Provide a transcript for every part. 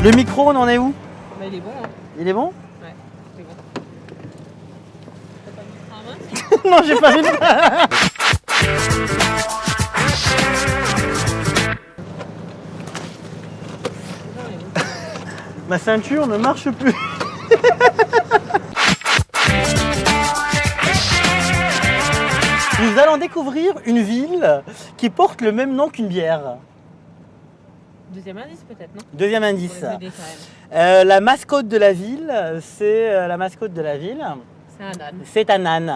Le micro, on en est où? Bah, il est bon, hein. Il est bon? Ouais, c'est bon. T'as pas mis un main? Non, j'ai pas vu. Ma ceinture ne marche plus. Nous allons découvrir une ville qui porte le même nom qu'une bière. Deuxième indice peut-être, non? Deuxième indice. Pour les aider quand même. La mascotte de la ville, c'est la mascotte de la ville. C'est un âne. C'est un âne.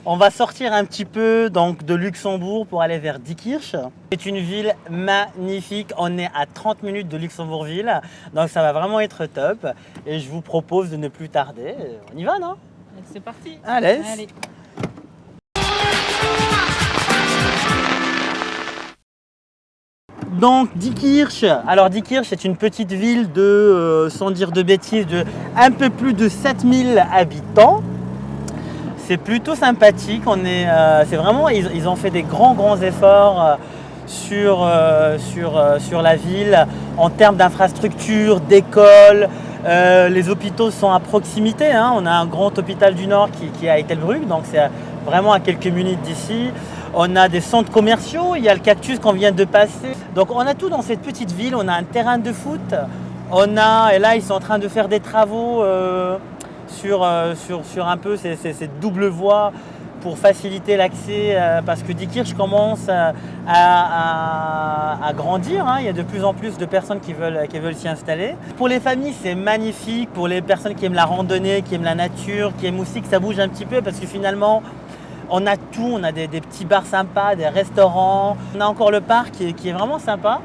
On va sortir un petit peu donc, de Luxembourg pour aller vers Diekirch. C'est une ville magnifique. On est à 30 minutes de Luxembourgville. Donc ça va vraiment être top. Et je vous propose de ne plus tarder. On y va, non? C'est parti. Allez. Allez. Donc Diekirch, alors Diekirch c'est une petite ville de, sans dire de bêtises, de un peu plus de 7000 habitants. C'est plutôt sympathique, c'est vraiment, ils ont fait des grands efforts sur la ville en termes d'infrastructures, d'écoles. Les hôpitaux sont à proximité, hein. On a un grand hôpital du Nord qui est à Ettelbruck, donc c'est vraiment à quelques minutes d'ici. On a des centres commerciaux, il y a le Cactus qu'on vient de passer. Donc on a tout dans cette petite ville, on a un terrain de foot, et là ils sont en train de faire des travaux sur un peu ces doubles voies pour faciliter l'accès parce que Diekirch commence à grandir, hein. Il y a de plus en plus de personnes qui veulent s'y installer. Pour les familles, c'est magnifique. Pour les personnes qui aiment la randonnée, qui aiment la nature, qui aiment aussi que ça bouge un petit peu parce que finalement, on a tout. On a des petits bars sympas, des restaurants. On a encore le parc qui est vraiment sympa.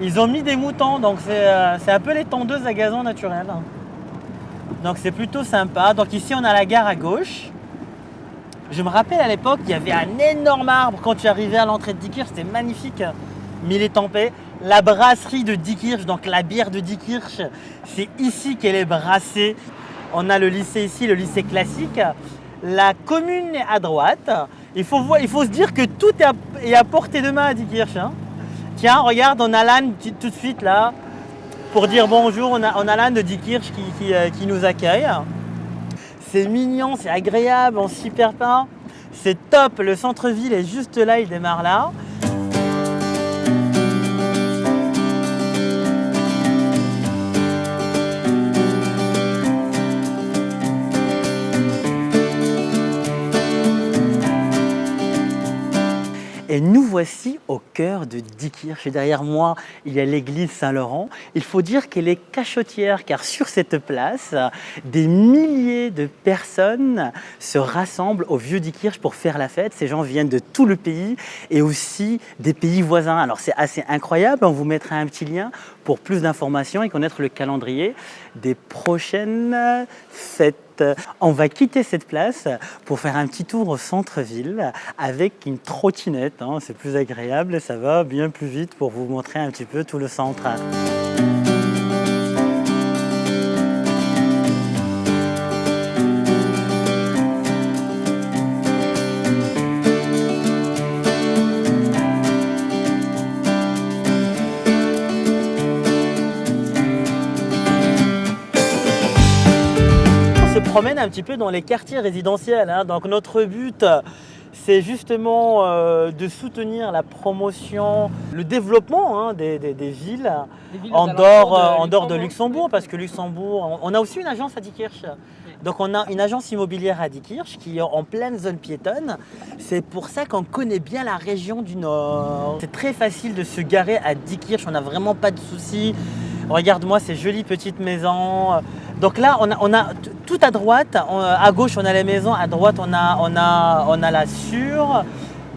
Ils ont mis des moutons, donc c'est un peu les tondeuses à gazon naturel. Donc c'est plutôt sympa. Donc ici, on a la gare à gauche. Je me rappelle à l'époque, il y avait un énorme arbre quand tu arrivais à l'entrée de Diekirch, c'était magnifique, mille et tempête. La brasserie de Diekirch, donc la bière de Diekirch, c'est ici qu'elle est brassée. On a le lycée ici, le lycée classique. La commune est à droite. Il faut se dire que tout est à portée de main à Diekirch, hein. Tiens, regarde, on a l'âne tout de suite là, pour dire bonjour, on a l'âne de Diekirch qui nous accueille. C'est mignon, c'est agréable, on s'y perd pas. C'est top, le centre-ville est juste là, il démarre là. Et nous voici au cœur de Diekirch. Et derrière moi, il y a l'église Saint-Laurent. Il faut dire qu'elle est cachotière, car sur cette place, des milliers de personnes se rassemblent au vieux Diekirch pour faire la fête. Ces gens viennent de tout le pays et aussi des pays voisins. Alors c'est assez incroyable, on vous mettra un petit lien pour plus d'informations et connaître le calendrier des prochaines fêtes. On va quitter cette place pour faire un petit tour au centre-ville avec une trottinette, hein. C'est plus agréable et ça va bien plus vite pour vous montrer un petit peu tout le centre. Promène un petit peu dans les quartiers résidentiels, hein. Donc notre but, c'est justement de soutenir la promotion, le développement, hein, des villes en dehors de Luxembourg, parce que Luxembourg, on a aussi une agence à Diekirch. Donc on a une agence immobilière à Diekirch qui est en pleine zone piétonne. C'est pour ça qu'on connaît bien la région du Nord. C'est très facile de se garer à Diekirch, on n'a vraiment pas de soucis. Regarde-moi ces jolies petites maisons. Donc là, on a tout à droite, à gauche on a les maisons, à droite on a la Sûre.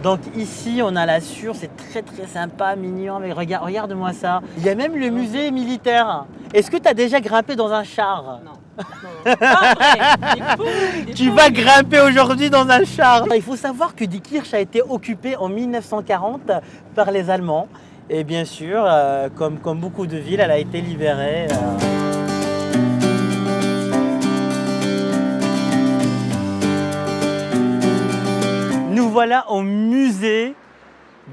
Donc ici on a la Sûre, c'est très sympa, mignon, mais regarde-moi ça. Il y a même le musée militaire. Est-ce que tu as déjà grimpé dans un char? Non. Pas vrai. Tu vas grimper aujourd'hui dans un char. Il faut savoir que Diekirch a été occupée en 1940 par les Allemands. Et bien sûr, comme beaucoup de villes, elle a été libérée. Nous voilà au musée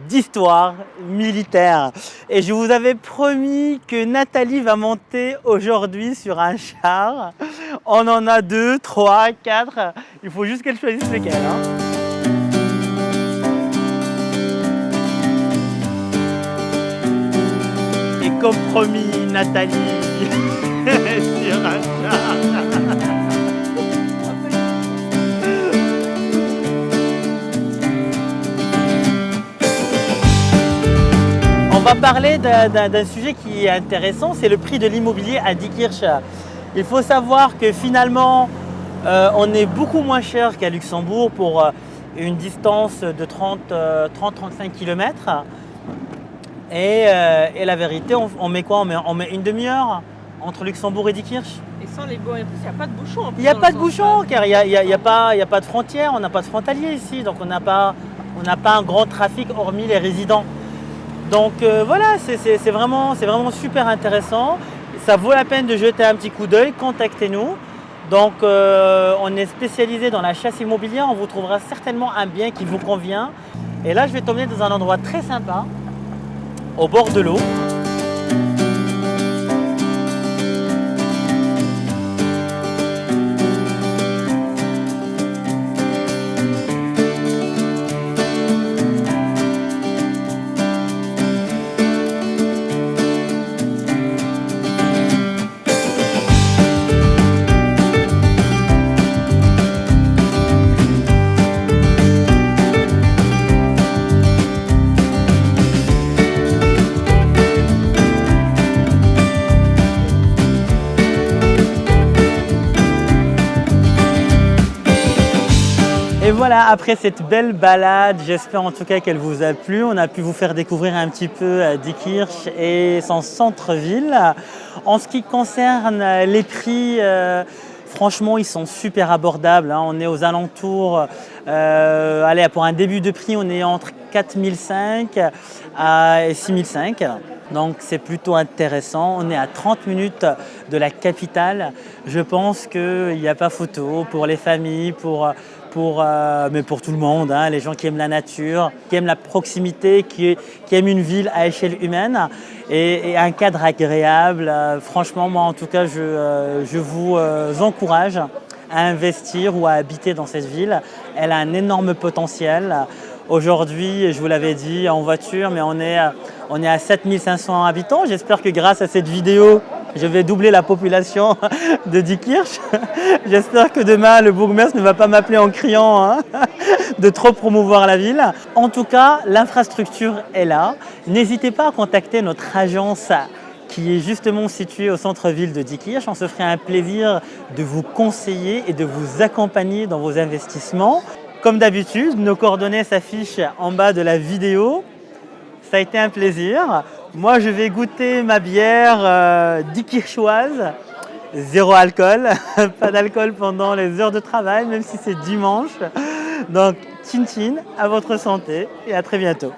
d'histoire militaire. Et je vous avais promis que Nathalie va monter aujourd'hui sur un char. On en a 2, 3, 4. Il faut juste qu'elle choisisse lequel. Et comme promis, Nathalie sur un char. On va parler d'un sujet qui est intéressant, c'est le prix de l'immobilier à Diekirch. Il faut savoir que finalement, on est beaucoup moins cher qu'à Luxembourg pour une distance de 30-35 km. Et la vérité, on met quoi? On met une demi-heure entre Luxembourg et Diekirch. Et sans les bons, en plus, il n'y a pas de bouchon. Il n'y a pas de bouchon, car il n'y a pas de frontières, on n'a pas de frontalier ici, donc on n'a pas un grand trafic hormis les résidents. Donc voilà, c'est vraiment super intéressant. Ça vaut la peine de jeter un petit coup d'œil, contactez-nous. Donc on est spécialisé dans la chasse immobilière, on vous trouvera certainement un bien qui vous convient. Et là, je vais t'emmener dans un endroit très sympa, au bord de l'eau. Et voilà, après cette belle balade, j'espère en tout cas qu'elle vous a plu. On a pu vous faire découvrir un petit peu Diekirch et son centre-ville. En ce qui concerne les prix, franchement, ils sont super abordables. On est aux alentours, allez, pour un début de prix, on est entre 4005 et 6005. Donc c'est plutôt intéressant. On est à 30 minutes de la capitale. Je pense qu'il n'y a pas photo pour les familles, mais pour tout le monde, les gens qui aiment la nature, qui aiment la proximité, qui aiment une ville à échelle humaine et un cadre agréable. Franchement, moi en tout cas, je vous encourage à investir ou à habiter dans cette ville. Elle a un énorme potentiel. Aujourd'hui, je vous l'avais dit, en voiture, mais on est à 7500 habitants. J'espère que grâce à cette vidéo, je vais doubler la population de Diekirch. J'espère que demain, le bourgmestre ne va pas m'appeler en criant de trop promouvoir la ville. En tout cas, l'infrastructure est là. N'hésitez pas à contacter notre agence qui est justement située au centre-ville de Diekirch. On se ferait un plaisir de vous conseiller et de vous accompagner dans vos investissements. Comme d'habitude, nos coordonnées s'affichent en bas de la vidéo. Ça a été un plaisir. Moi, je vais goûter ma bière diekirchoise, 0 alcool. Pas d'alcool pendant les heures de travail, même si c'est dimanche. Donc, chin chin, à votre santé et à très bientôt.